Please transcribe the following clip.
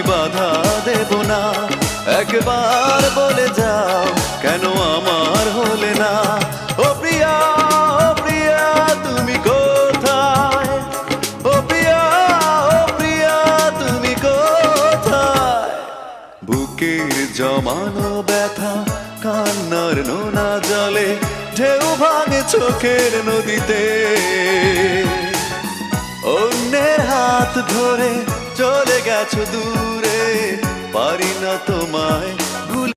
বাধা দেব না। একবার বলে যাও কেন আমার হলে না। ও প্রিয়া, ও প্রিয়া তুমি কোথায়? ও প্রিয়া, ও প্রিয়া তুমি কোথায়? বুকের জমানো ব্যথা কান্নার নোনা জলে ঢেউ ভাঙে চোখের নদীতে। অন্যের হাত ধরে চলে গেছো দূরে, পারি না তোমায়